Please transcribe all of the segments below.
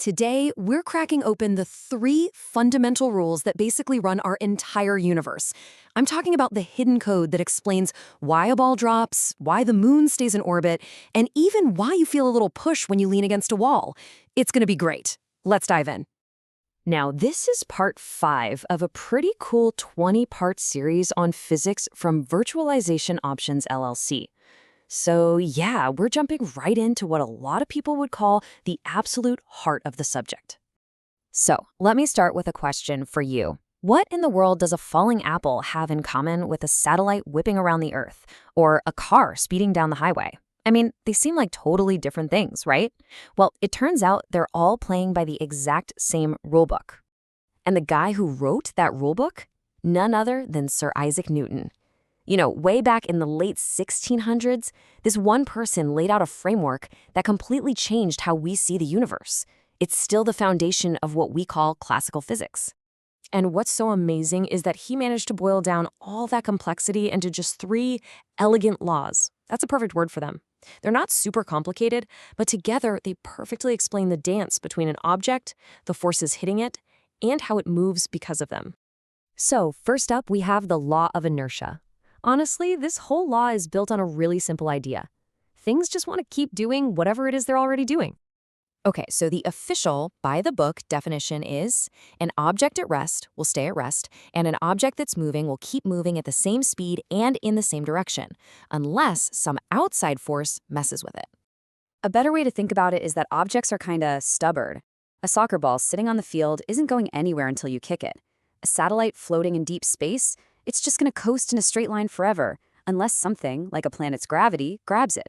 Today, we're cracking open the 3 fundamental rules that basically run our entire universe. I'm talking about the hidden code that explains why a ball drops, why the moon stays in orbit, and even why you feel a little push when you lean against a wall. It's going to be great. Let's dive in. Now, this is part 5 of a pretty cool 20-part series on physics from Virtualization Options LLC. So yeah, we're jumping right into what a lot of people would call the absolute heart of the subject. So let me start with a question for you. What in the world does a falling apple have in common with a satellite whipping around the Earth or a car speeding down the highway? I mean, they seem like totally different things, right? Well, it turns out they're all playing by the exact same rulebook. And the guy who wrote that rulebook? None other than Sir Isaac Newton. You know, way back in the late 1600s, this one person laid out a framework that completely changed how we see the universe. It's still the foundation of what we call classical physics. And what's so amazing is that he managed to boil down all that complexity into just 3 elegant laws. That's a perfect word for them. They're not super complicated, but together they perfectly explain the dance between an object, the forces hitting it, and how it moves because of them. So, first up, we have the law of inertia. Honestly, this whole law is built on a really simple idea. Things just want to keep doing whatever it is they're already doing. Okay, so the official, by-the-book definition is an object at rest will stay at rest, and an object that's moving will keep moving at the same speed and in the same direction, unless some outside force messes with it. A better way to think about it is that objects are kinda stubborn. A soccer ball sitting on the field isn't going anywhere until you kick it. A satellite floating in deep space, it's just going to coast in a straight line forever, unless something, like a planet's gravity, grabs it.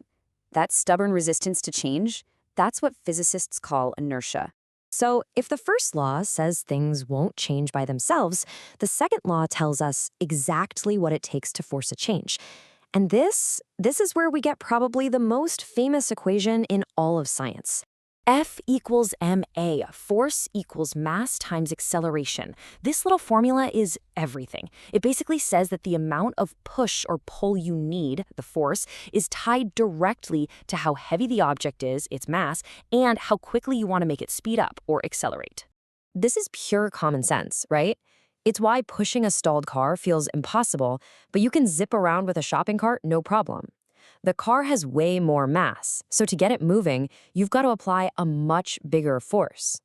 That stubborn resistance to change, that's what physicists call inertia. So if the first law says things won't change by themselves, the second law tells us exactly what it takes to force a change. And this is where we get probably the most famous equation in all of science. F equals ma, force equals mass times acceleration. This little formula is everything. It basically says that the amount of push or pull you need, the force, is tied directly to how heavy the object is, its mass, and how quickly you want to make it speed up or accelerate. This is pure common sense, right? It's why pushing a stalled car feels impossible, but you can zip around with a shopping cart no problem. The car has way more mass, so to get it moving, you've got to apply a much bigger force.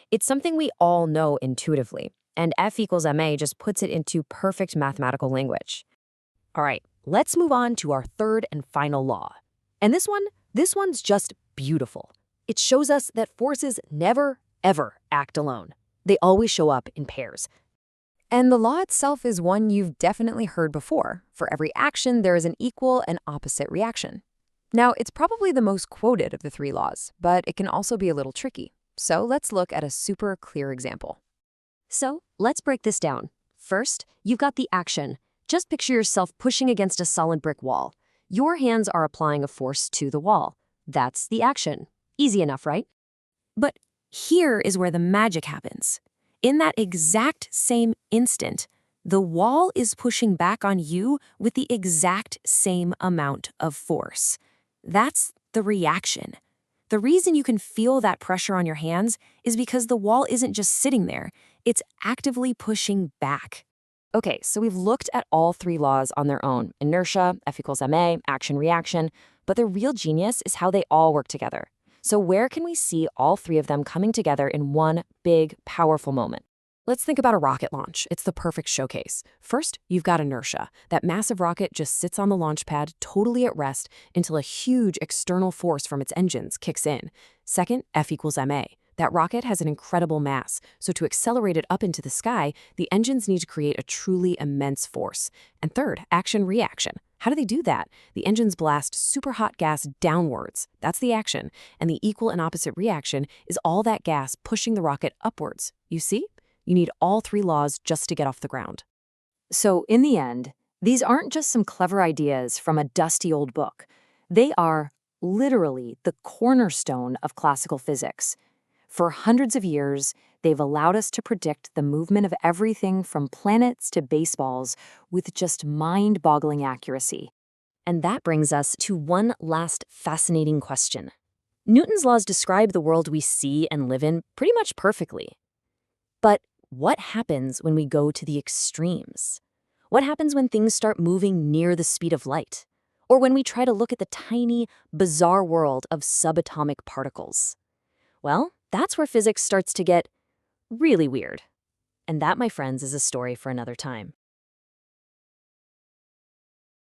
It's something we all know intuitively, and F equals ma just puts it into perfect mathematical language. All right, let's move on to our third and final law. And this one's just beautiful. It shows us that forces never, ever act alone. They always show up in pairs. And the law itself is one you've definitely heard before. For every action, there is an equal and opposite reaction. Now, it's probably the most quoted of the 3 laws, but it can also be a little tricky. So let's look at a super clear example. So let's break this down. First, you've got the action. Just picture yourself pushing against a solid brick wall. Your hands are applying a force to the wall. That's the action. Easy enough, right? But here is where the magic happens. In that exact same instant, the wall is pushing back on you with the exact same amount of force. That's the reaction. The reason you can feel that pressure on your hands is because the wall isn't just sitting there, it's actively pushing back. Okay, so we've looked at all 3 laws on their own: inertia, F equals ma, action, reaction, but the real genius is how they all work together. So where can we see all 3 of them coming together in one big, powerful moment? Let's think about a rocket launch. It's the perfect showcase. First, you've got inertia. That massive rocket just sits on the launch pad, totally at rest, until a huge external force from its engines kicks in. Second, F equals ma. That rocket has an incredible mass, so to accelerate it up into the sky, the engines need to create a truly immense force. And third, action-reaction. How do they do that? The engines blast super hot gas downwards. That's the action. And the equal and opposite reaction is all that gas pushing the rocket upwards. You see? You need all 3 laws just to get off the ground. So in the end, these aren't just some clever ideas from a dusty old book. They are literally the cornerstone of classical physics. For hundreds of years, they've allowed us to predict the movement of everything from planets to baseballs with just mind-boggling accuracy. And that brings us to one last fascinating question. Newton's laws describe the world we see and live in pretty much perfectly. But what happens when we go to the extremes? What happens when things start moving near the speed of light? Or when we try to look at the tiny, bizarre world of subatomic particles? Well, that's where physics starts to get really weird. And that, my friends, is a story for another time.